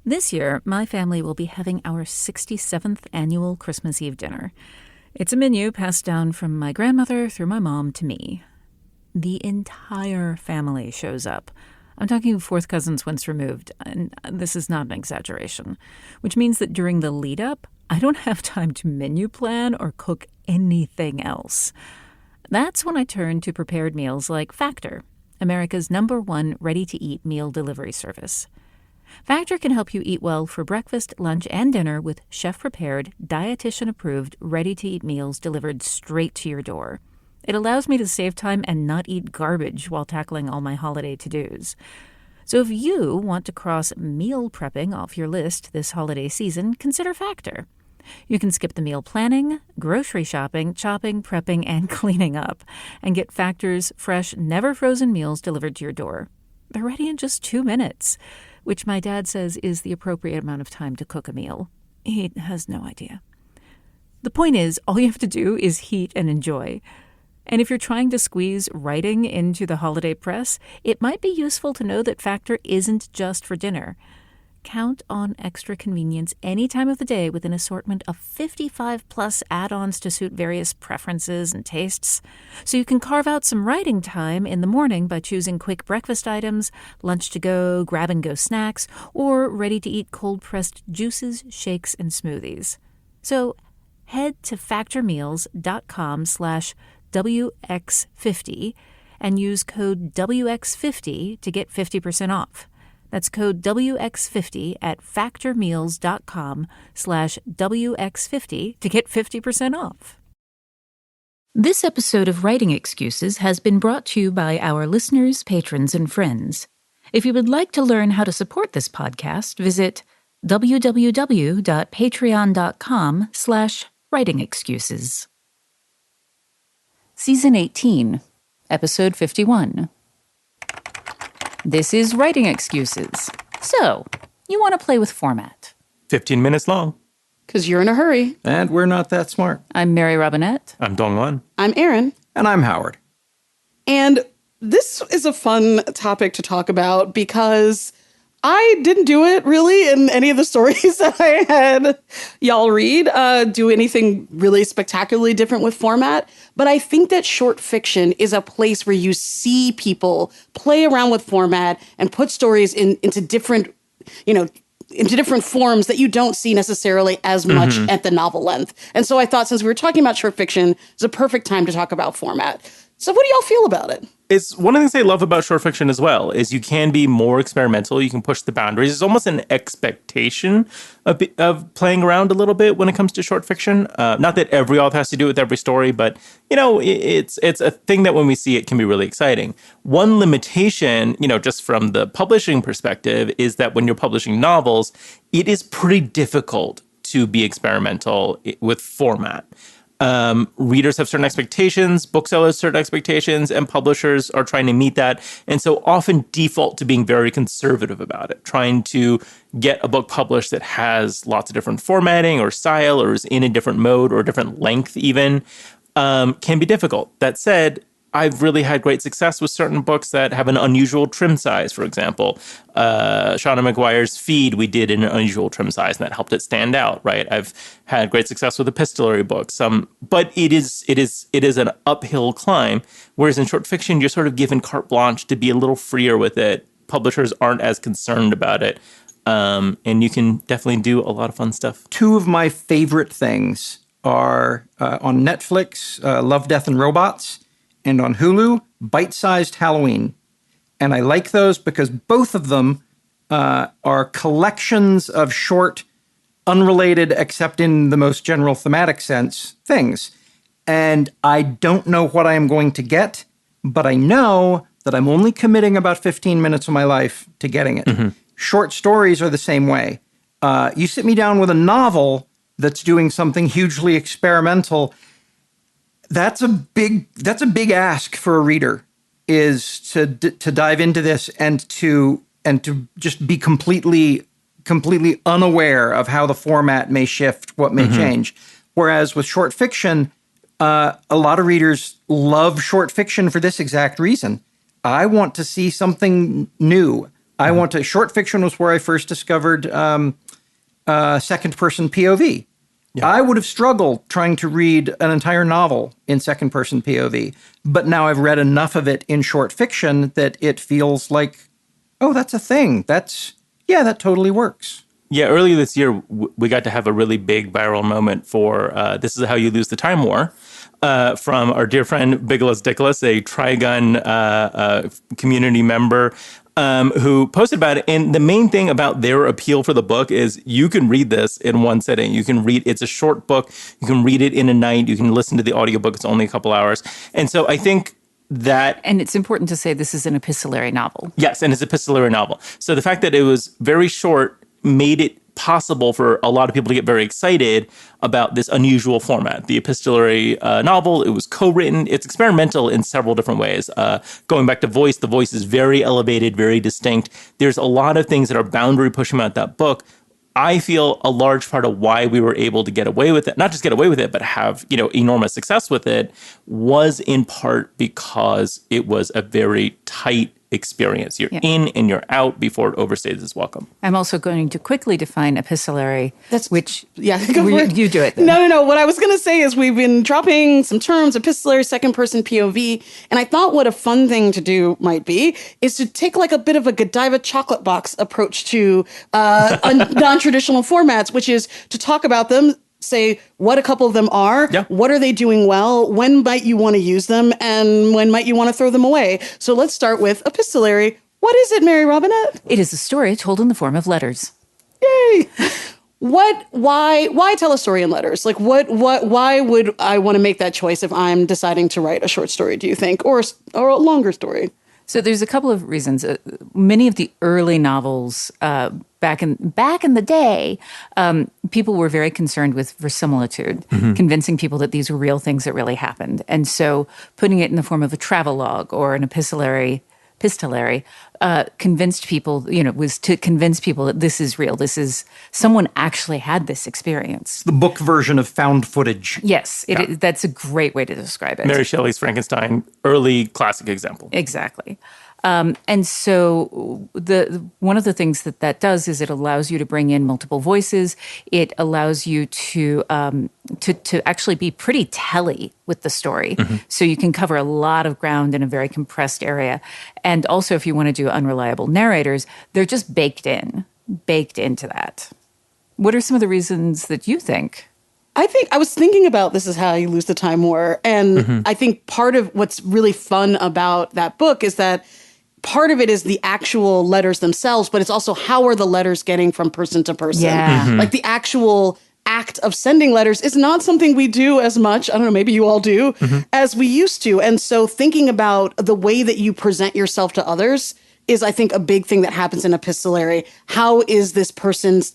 This year, my family will be having our 67th annual Christmas Eve dinner. It's a menu passed down from my grandmother through my mom to me. The entire family shows up. I'm talking fourth cousins once removed, and this is not an exaggeration, which means that during the lead-up, I don't have time to menu plan or cook anything else. That's when I turn to prepared meals like Factor, America's #1 ready-to-eat meal delivery service. Factor can help you eat well for breakfast, lunch, and dinner with chef-prepared, dietitian-approved, ready-to-eat meals delivered straight to your door. It allows me to save time and not eat garbage while tackling all my holiday to-dos. So if you want to cross meal prepping off your list this holiday season, consider Factor. You can skip the meal planning, grocery shopping, chopping, prepping, and cleaning up, and get Factor's fresh, never-frozen meals delivered to your door. They're ready in just 2 minutes, which my dad says is the appropriate amount of time to cook a meal. He has no idea. The point is, all you have to do is heat and enjoy. And if you're trying to squeeze writing into the holiday press, it might be useful to know that Factor isn't just for dinner. Count on extra convenience any time of the day with an assortment of 55-plus add-ons to suit various preferences and tastes. So you can carve out some writing time in the morning by choosing quick breakfast items, lunch-to-go, grab-and-go snacks, or ready-to-eat cold-pressed juices, shakes, and smoothies. So head to factormeals.com/WX50 and use code WX50 to get 50% off. That's code WX50 at factormeals.com/WX50 to get 50% off. This episode of Writing Excuses has been brought to you by our listeners, patrons, and friends. If you would like to learn how to support this podcast, visit www.patreon.com/writingexcuses. Season 18, Episode 51. This is Writing Excuses. So, you want to play with format. 15 minutes long. Because you're in a hurry. And we're not that smart. I'm Mary Robinette. I'm DongWon. I'm Erin. And I'm Howard. And this is a fun topic to talk about because I didn't do it really in any of the stories that I had y'all read, do anything really spectacularly different with format. But I think that short fiction is a place where you see people play around with format and put stories into different, into different forms that you don't see necessarily as much at the novel length. And so I thought since we were talking about short fiction, it's a perfect time to talk about format. So what do y'all feel about it? It's one of the things I love about short fiction as well, is you can be more experimental. You can push the boundaries. It's almost an expectation of playing around a little bit when it comes to short fiction. Not that every author has to do it with every story, but, it's a thing that when we see it can be really exciting. One limitation, just from the publishing perspective, is that when you're publishing novels, it is pretty difficult to be experimental with format. Readers have certain expectations, booksellers certain expectations, and publishers are trying to meet that. And so often default to being very conservative about it, trying to get a book published that has lots of different formatting or style or is in a different mode or a different length even, can be difficult. That said, I've really had great success with certain books that have an unusual trim size, for example. Shauna McGuire's Feed, we did in an unusual trim size, and that helped it stand out, right? I've had great success with epistolary books, but it is an uphill climb, whereas in short fiction, you're sort of given carte blanche to be a little freer with it. Publishers aren't as concerned about it, and you can definitely do a lot of fun stuff. Two of my favorite things are on Netflix, Love, Death, and Robots, and on Hulu, Bite-Sized Halloween. And I like those because both of them are collections of short, unrelated, except in the most general thematic sense, things. And I don't know what I am going to get, but I know that I'm only committing about 15 minutes of my life to getting it. Mm-hmm. Short stories are the same way. You sit me down with a novel that's doing something hugely experimental. That's a big ask for a reader, is to dive into this and to just be completely unaware of how the format may shift, what may change. Whereas with short fiction, a lot of readers love short fiction for this exact reason. I want to see something new. I want to. Short fiction was where I first discovered second-person POV. Yeah. I would have struggled trying to read an entire novel in second-person POV, but now I've read enough of it in short fiction that it feels like, oh, that's a thing. That totally works. Yeah, earlier this year, we got to have a really big viral moment for This Is How You Lose the Time War from our dear friend Bigelows Dickless, a Trigun community member who posted about it. And the main thing about their appeal for the book is you can read this in one sitting. You can read, it's a short book. You can read it in a night. You can listen to the audiobook. It's only a couple hours. And so I think that... And it's important to say this is an epistolary novel. Yes, and it's an epistolary novel. So the fact that it was very short made it possible for a lot of people to get very excited about this unusual format. The epistolary novel, it was co-written. It's experimental in several different ways. Going back to voice, the voice is very elevated, very distinct. There's a lot of things that are boundary pushing about that book. I feel a large part of why we were able to get away with it, not just get away with it, but have, enormous success with it, was in part because it was a very tight experience. You're in and you're out before it overstays its welcome. I'm also going to quickly define epistolary, you do it then. No. What I was going to say is we've been dropping some terms, epistolary, second-person POV, and I thought what a fun thing to do might be is to take like a bit of a Godiva chocolate box approach to non-traditional formats, which is to talk about them, say what a couple of them are, what are they doing well, when might you want to use them, and when might you want to throw them away. So let's start with epistolary. What is it, Mary Robinette? It is a story told in the form of letters. Yay! Why tell a story in letters? Like why would I want to make that choice if I'm deciding to write a short story, do you think, or a longer story? So there's a couple of reasons. Many of the early novels back in the day, people were very concerned with verisimilitude, convincing people that these were real things that really happened. And so putting it in the form of a travelogue or an epistolary convinced people, was to convince people that this is real. This is someone actually had this experience. The book version of found footage. Yes, that's a great way to describe it. Mary Shelley's Frankenstein, early classic example. Exactly. And so one of the things that does is it allows you to bring in multiple voices. It allows you to actually be pretty telly with the story. So you can cover a lot of ground in a very compressed area. And also, if you want to do unreliable narrators, they're just baked into that. What are some of the reasons that you think? I was thinking about This Is How You Lose the Time War. And I think part of what's really fun about that book is that part of it is the actual letters themselves, but it's also how are the letters getting from person to person. Yeah. Like the actual act of sending letters is not something we do as much, I don't know, maybe you all do, as we used to. And so thinking about the way that you present yourself to others is, I think, a big thing that happens in epistolary. How is this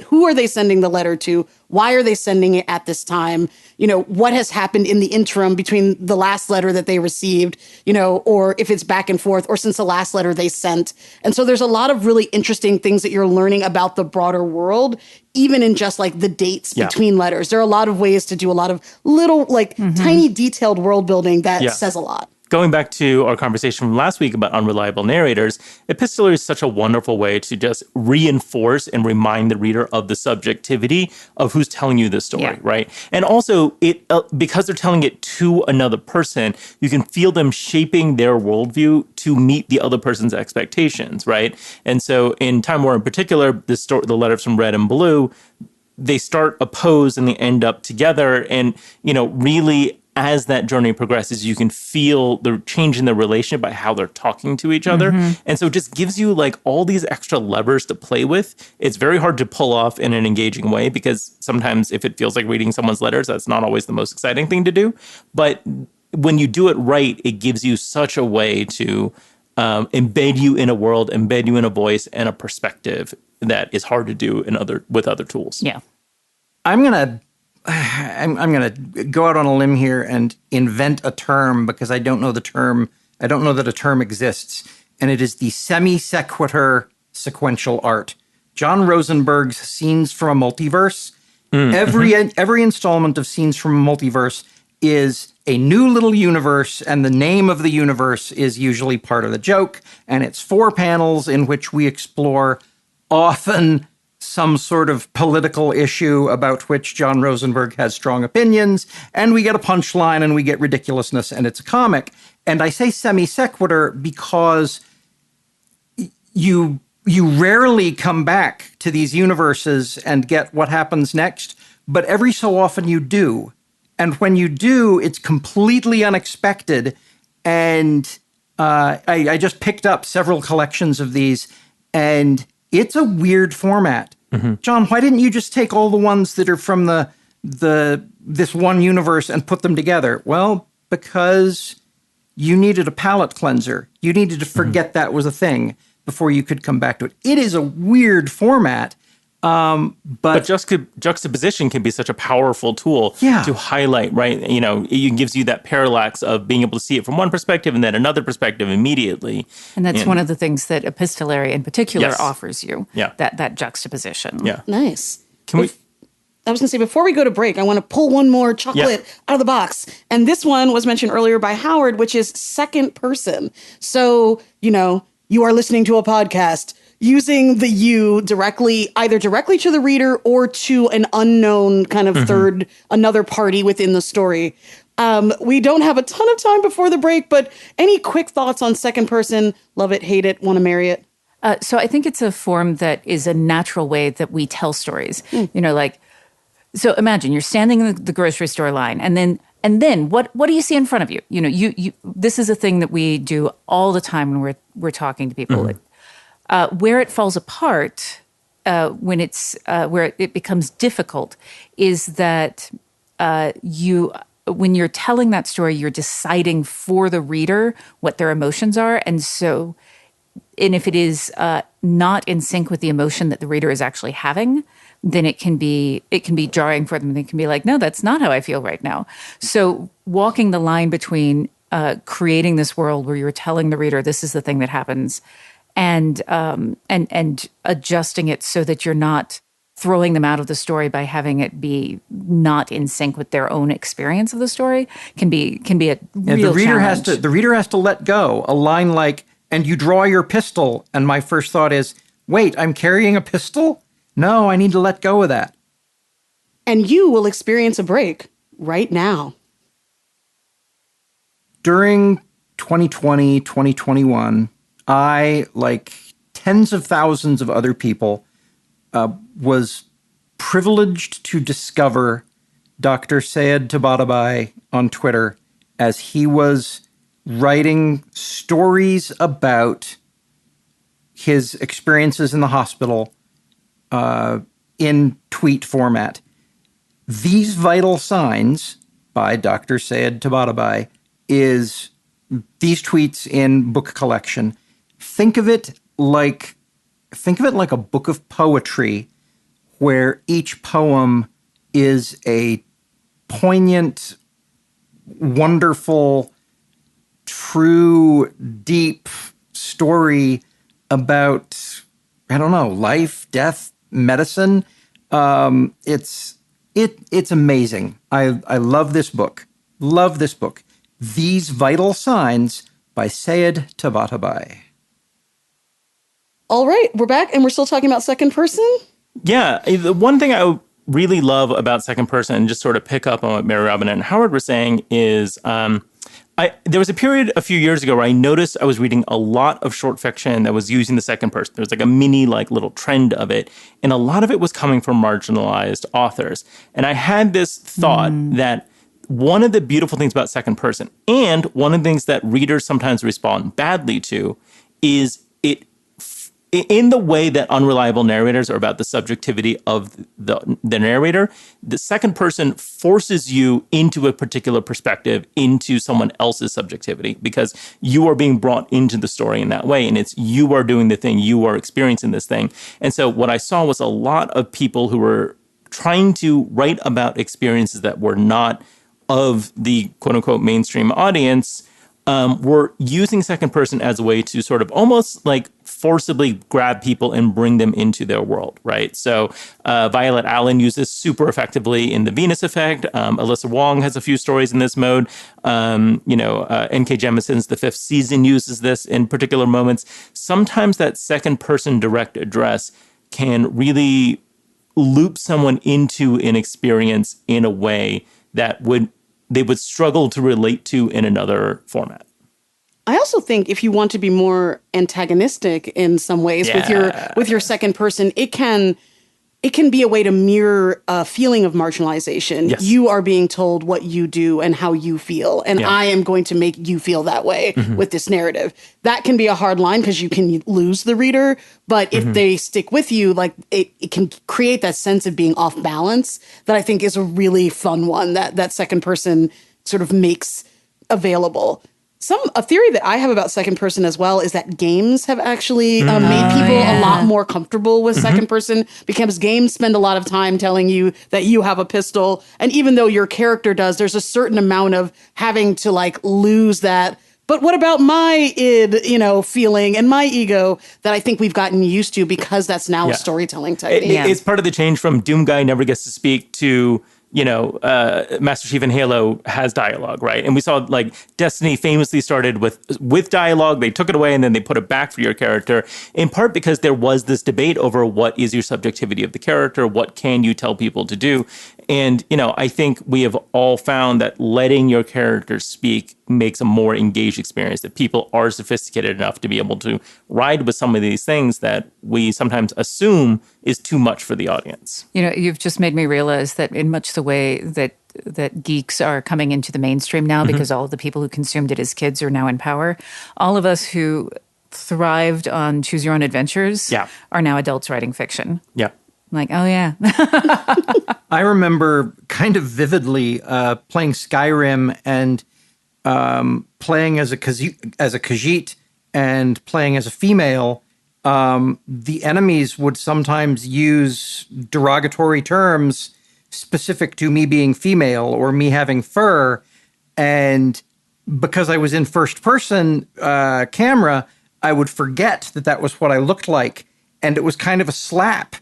who are they sending the letter to? Why are they sending it at this time? What has happened in the interim between the last letter that they received, or if it's back and forth, or since the last letter they sent. And so there's a lot of really interesting things that you're learning about the broader world, even in just like the dates between letters. There are a lot of ways to do a lot of little, tiny detailed world building that says a lot. Going back to our conversation from last week about unreliable narrators, epistolary is such a wonderful way to just reinforce and remind the reader of the subjectivity of who's telling you the story, right? And also, because they're telling it to another person, you can feel them shaping their worldview to meet the other person's expectations, right? And so in Time War in particular, the letters from Red and Blue, they start opposed and they end up together. And, really, as that journey progresses, you can feel the change in the relationship by how they're talking to each other. And so it just gives you like all these extra levers to play with. It's very hard to pull off in an engaging way because sometimes if it feels like reading someone's letters, that's not always the most exciting thing to do. But when you do it right, it gives you such a way to embed you in a world, embed you in a voice and a perspective that is hard to do with other tools. Yeah. I'm gonna go out on a limb here and invent a term because I don't know the term. I don't know that a term exists, and it is the semi-sequitur sequential art. John Rosenberg's Scenes from a Multiverse. Every installment of Scenes from a Multiverse is a new little universe, and the name of the universe is usually part of the joke. And it's 4 panels in which we explore often some sort of political issue about which John Rosenberg has strong opinions, and we get a punchline and we get ridiculousness, and it's a comic. And I say semi sequitur because you rarely come back to these universes and get what happens next, but every so often you do. And when you do, it's completely unexpected. And I just picked up several collections of these, and it's a weird format. Mm-hmm. John, why didn't you just take all the ones that are from this one universe and put them together? Well, because you needed a palate cleanser. You needed to forget that was a thing before you could come back to it. It is a weird format, but juxtaposition can be such a powerful tool to highlight, right? You know, it gives you that parallax of being able to see it from one perspective and then another perspective immediately. And that's one of the things that epistolary in particular offers you, that juxtaposition. Yeah. Nice. I was going to say, before we go to break, I want to pull one more chocolate out of the box. And this one was mentioned earlier by Howard, which is second person. So, you know, you are listening to a podcast using the you either directly to the reader or to an unknown kind of another party within the story. We don't have a ton of time before the break, but any quick thoughts on second person? Love it, hate it, want to marry it? So I think it's a form that is a natural way that we tell stories. You know, like, so imagine you're standing in the grocery store line, and then what do you see in front of you? You know, you this is a thing that we do all the time when we're talking to people. Where it falls apart, when it's where it becomes difficult, is that when you're telling that story, you're deciding for the reader what their emotions are, and if it is not in sync with the emotion that the reader is actually having, then it can be jarring for them. They can be like, no, that's not how I feel right now. So walking the line between creating this world where you're telling the reader this is the thing that happens, and adjusting it so that you're not throwing them out of the story by having it be not in sync with their own experience of the story can be a real challenge. The reader has to let go. A line like, "And you draw your pistol," and my first thought is, wait, I'm carrying a pistol? No, I need to let go of that. And you will experience a break right now. During 2020, 2021, I, like tens of thousands of other people, was privileged to discover Dr. Syed Tabatabai on Twitter as he was writing stories about his experiences in the hospital in tweet format. These Vital Signs by Dr. Syed Tabatabai is these tweets in book collection. Think of it like a book of poetry where each poem is a poignant, wonderful, true, deep story about, I don't know, life, death, medicine. It's amazing. I love this book. Love this book. These Vital Signs by Syed Tabatabai. All right, we're back, and we're still talking about second person? Yeah, the one thing I really love about second person, and just sort of pick up on what Mary Robin and Howard were saying, is there was a period a few years ago where I noticed I was reading a lot of short fiction that was using the second person. There was like a mini little trend of it, and a lot of it was coming from marginalized authors. And I had this thought that one of the beautiful things about second person, and one of the things that readers sometimes respond badly to, is in the way that unreliable narrators are about the subjectivity of the narrator, the second person forces you into a particular perspective, into someone else's subjectivity, because you are being brought into the story in that way. And it's you are doing the thing, you are experiencing this thing. And so what I saw was a lot of people who were trying to write about experiences that were not of the quote unquote mainstream audience, were using second person as a way to sort of almost like forcibly grab people and bring them into their world, right? So Violet Allen uses super effectively in The Venus Effect. Alyssa Wong has a few stories in this mode. N.K. Jemisin's The Fifth Season uses this in particular moments. Sometimes that second person direct address can really loop someone into an experience in a way that they would struggle to relate to in another format. I also think if you want to be more antagonistic in some ways with your second person, it can be a way to mirror a feeling of marginalization. Yes. You are being told what you do and how you feel, and I am going to make you feel that way with this narrative. That can be a hard line because you can lose the reader, but if they stick with you, like it can create that sense of being off balance that I think is a really fun one that second person sort of makes available. A theory that I have about second person as well is that games have actually made people a lot more comfortable with second person, because games spend a lot of time telling you that you have a pistol. And even though your character does, there's a certain amount of having to like lose that. But what about my id, feeling and my ego that I think we've gotten used to because that's now a storytelling technique. It's part of the change from Doom Guy never gets to speak to Master Chief in Halo has dialogue, right? And we saw like Destiny famously started with dialogue. They took it away and then they put it back for your character, in part because there was this debate over what is your subjectivity of the character, what can you tell people to do. And, I think we have all found that letting your character speak makes a more engaged experience, that people are sophisticated enough to be able to ride with some of these things that we sometimes assume is too much for the audience. You've just made me realize that in much the way that geeks are coming into the mainstream now, because all of the people who consumed it as kids are now in power, all of us who thrived on choose your own adventures are now adults writing fiction. Yeah. Like, oh yeah. I remember kind of vividly playing Skyrim and playing as a Khajiit and playing as a female. The enemies would sometimes use derogatory terms specific to me being female or me having fur. And because I was in first person camera, I would forget that was what I looked like. And it was kind of a slap.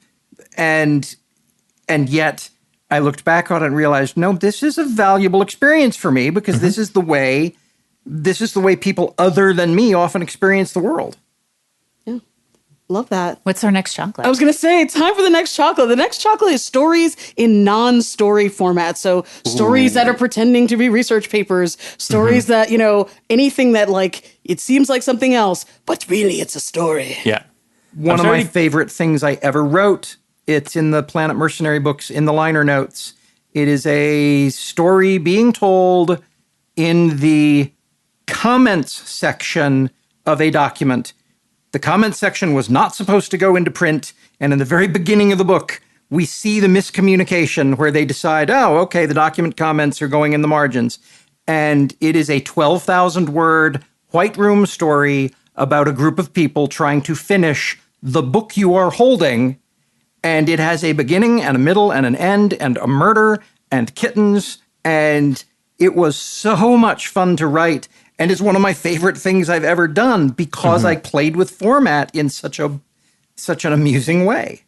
And yet I looked back on it and realized, no, this is a valuable experience for me, because this is the way people other than me often experience the world. Yeah. Love that. What's our next chocolate? I was going to say, it's time for the next chocolate. The next chocolate is stories in non-story format. So stories that are pretending to be research papers, stories that, anything that like, it seems like something else, but really it's a story. Yeah. One of my favorite things I ever wrote, it's in the Planet Mercenary books in the liner notes. It is a story being told in the comments section of a document. The comments section was not supposed to go into print, and in the very beginning of the book, we see the miscommunication where they decide, oh, okay, the document comments are going in the margins. And it is a 12,000-word White Room story about a group of people trying to finish the book you are holding. And it has a beginning and a middle and an end and a murder and kittens. And it was so much fun to write. And it's one of my favorite things I've ever done because I played with format in such an amusing way.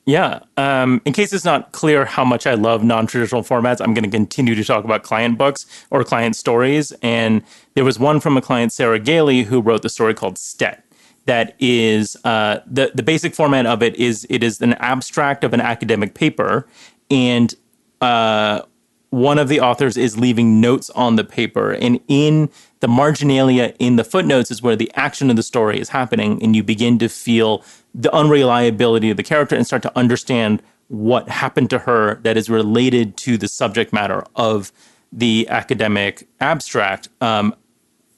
Yeah. In case it's not clear how much I love non-traditional formats, I'm going to continue to talk about client books or client stories. And there was one from a client, Sarah Gailey, who wrote the story called Stet. That is, the basic format of it is an abstract of an academic paper, and one of the authors is leaving notes on the paper, and in the marginalia in the footnotes is where the action of the story is happening, and you begin to feel the unreliability of the character and start to understand what happened to her that is related to the subject matter of the academic abstract.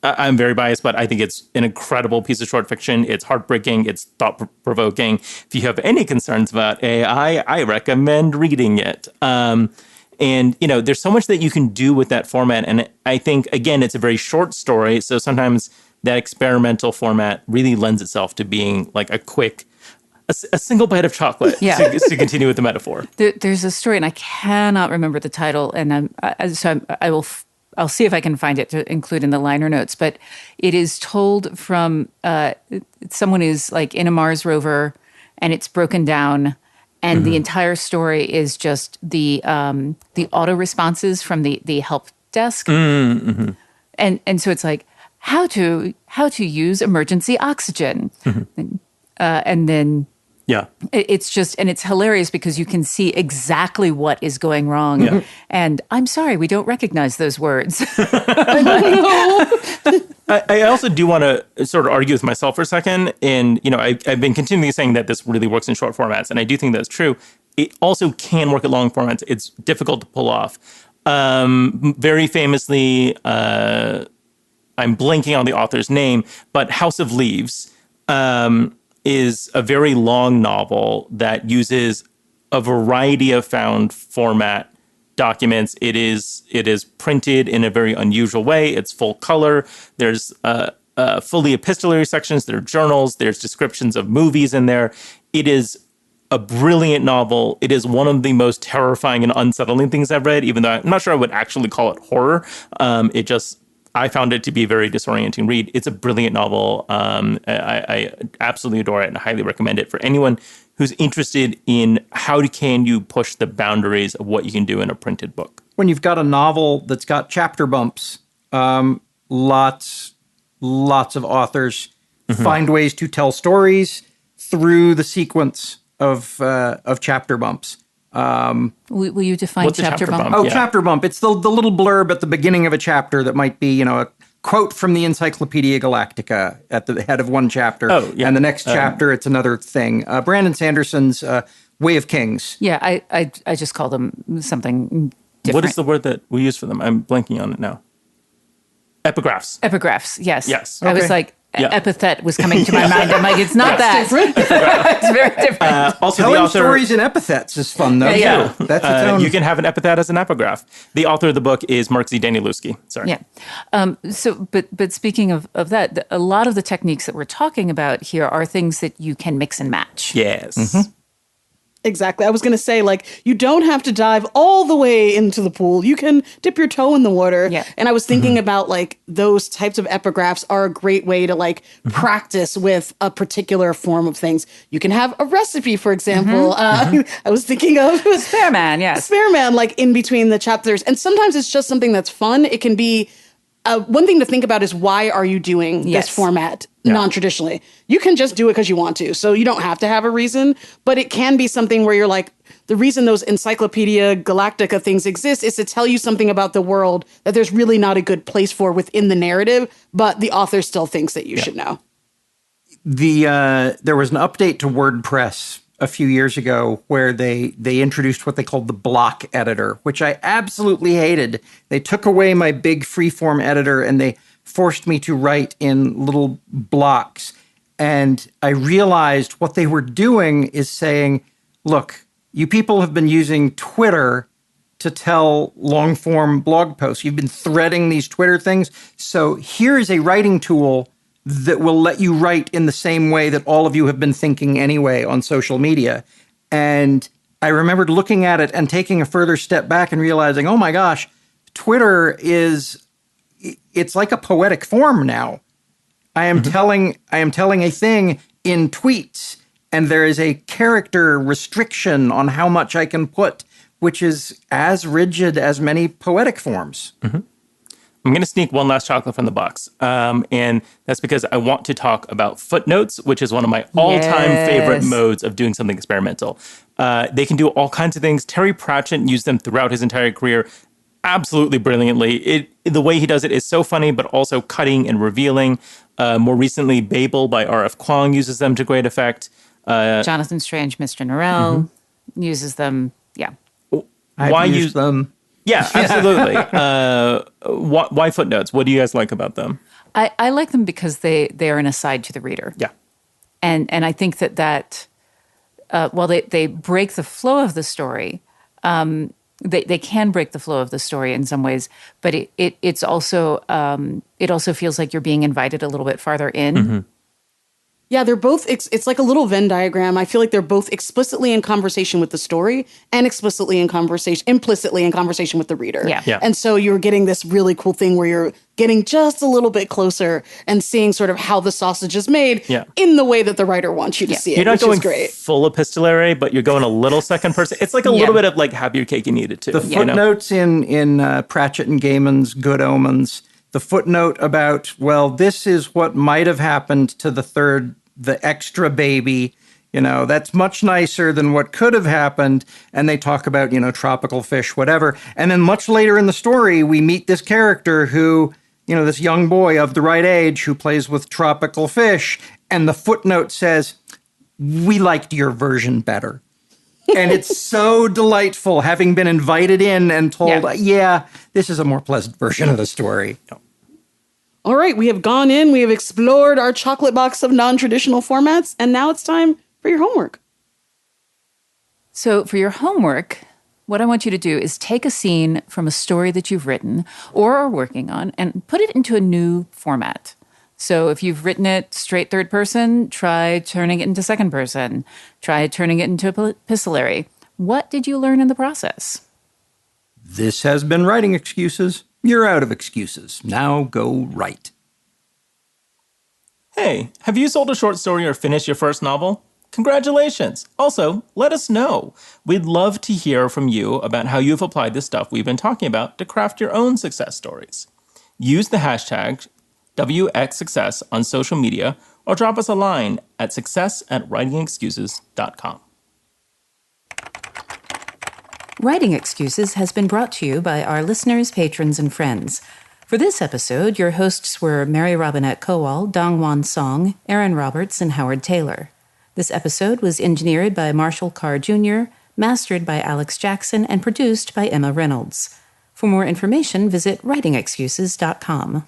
I'm very biased, but I think it's an incredible piece of short fiction. It's heartbreaking. It's thought-provoking. If you have any concerns about AI, I recommend reading it. And, there's so much that you can do with that format. And I think, again, it's a very short story. So sometimes that experimental format really lends itself to being like a single bite of chocolate, to continue with the metaphor. There's a story, and I cannot remember the title. And I will I'll see if I can find it to include in the liner notes, but it is told from someone who's like in a Mars rover, and it's broken down, and the entire story is just the auto responses from the help desk, and so it's like how to use emergency oxygen, and then. Yeah. It's just, and it's hilarious because you can see exactly what is going wrong. Yeah. And I'm sorry, we don't recognize those words. I also do want to sort of argue with myself for a second. And, I've been continually saying that this really works in short formats. And I do think that's true. It also can work at long formats. It's difficult to pull off. Very famously, I'm blanking on the author's name, but House of Leaves, is a very long novel that uses a variety of found format documents. It is printed in a very unusual way. It's full color. There's fully epistolary sections. There are journals. There's descriptions of movies in there. It is a brilliant novel. It is one of the most terrifying and unsettling things I've read, even though I'm not sure I would actually call it horror. I found it to be a very disorienting read. It's a brilliant novel. I absolutely adore it and highly recommend it for anyone who's interested in how can you push the boundaries of what you can do in a printed book. When you've got a novel that's got chapter bumps, lots of authors find ways to tell stories through the sequence of chapter bumps. Will you define chapter bump? Oh, yeah. Chapter bump. It's the little blurb at the beginning of a chapter that might be, a quote from the Encyclopedia Galactica at the head of one chapter. Oh, yeah. And the next chapter, it's another thing. Brandon Sanderson's Way of Kings. Yeah, I just call them something different. What is the word that we use for them? I'm blanking on it now. Epigraphs. Epigraphs, yes. Yes. I was like, epithet was coming to my mind. I'm like, it's not that. It's very different. Also, Telling the author, stories in epithets is fun, though. Yeah. Too. That's its own. You can have an epithet as an epigraph. The author of the book is Mark Z. Danielewski. Sorry. Yeah. But speaking of that, a lot of the techniques that we're talking about here are things that you can mix and match. Yes. Exactly. I was going to say, you don't have to dive all the way into the pool. You can dip your toe in the water. Yeah. And I was thinking about, those types of epigraphs are a great way to, practice with a particular form of things. You can have a recipe, for example. I was thinking of Spareman, yes. Spareman, in between the chapters. And sometimes it's just something that's fun. It can be... one thing to think about is why are you doing this format non-traditionally? You can just do it because you want to. So you don't have to have a reason, but it can be something where you're like, the reason those Encyclopedia Galactica things exist is to tell you something about the world that there's really not a good place for within the narrative, but the author still thinks that you should know. There was an update to WordPress a few years ago where they introduced what they called the block editor, which I absolutely hated. They took away my big freeform editor and they forced me to write in little blocks. And I realized what they were doing is saying, look, you people have been using Twitter to tell long-form blog posts. You've been threading these Twitter things. So here is a writing tool that will let you write in the same way that all of you have been thinking anyway on social media. And I remembered looking at it and taking a further step back and realizing, oh my gosh, Twitter it's like a poetic form now. I am telling a thing in tweets, and there is a character restriction on how much I can put, which is as rigid as many poetic forms. I'm going to sneak one last chocolate from the box. And that's because I want to talk about footnotes, which is one of my all-time favorite modes of doing something experimental. They can do all kinds of things. Terry Pratchett used them throughout his entire career absolutely brilliantly. The way he does it is so funny, but also cutting and revealing. More recently, Babel by R.F. Kuang uses them to great effect. Jonathan Strange, Mr. Norrell uses them. Yeah. I've used them. Yeah, absolutely. Why footnotes? What do you guys like about them? I like them because they are an aside to the reader. Yeah. And I think that while they break the flow of the story, they can break the flow of the story in some ways, but it also feels like you're being invited a little bit farther in. Yeah, they're both, it's like a little Venn diagram. I feel like they're both explicitly in conversation with the story and implicitly in conversation with the reader. Yeah. And so you're getting this really cool thing where you're getting just a little bit closer and seeing sort of how the sausage is made in the way that the writer wants you to see it, You're not which going is great. full epistolary, but you're going a little second person. It's like a little bit of like have your cake and eat it too. The footnotes in Pratchett and Gaiman's Good Omens, the footnote about, well, this is what might have happened to the extra baby, that's much nicer than what could have happened. And they talk about, tropical fish, whatever. And then much later in the story, we meet this character who, this young boy of the right age who plays with tropical fish. And the footnote says, we liked your version better. And it's so delightful having been invited in and told, this is a more pleasant version of the story. All right, we have gone in, we have explored our chocolate box of non-traditional formats, and now it's time for your homework. So for your homework, what I want you to do is take a scene from a story that you've written or are working on and put it into a new format. So if you've written it straight third person, try turning it into second person. Try turning it into epistolary. What did you learn in the process? This has been Writing Excuses. You're out of excuses. Now go write. Hey, have you sold a short story or finished your first novel? Congratulations! Also, let us know. We'd love to hear from you about how you've applied the stuff we've been talking about to craft your own success stories. Use the hashtag WXSuccess on social media or drop us a line at success@writingexcuses.com. Writing Excuses has been brought to you by our listeners, patrons, and friends. For this episode, your hosts were Mary Robinette Kowal, DongWon Song, Aaron Roberts, and Howard Taylor. This episode was engineered by Marshall Carr Jr., mastered by Alex Jackson, and produced by Emma Reynolds. For more information, visit writingexcuses.com.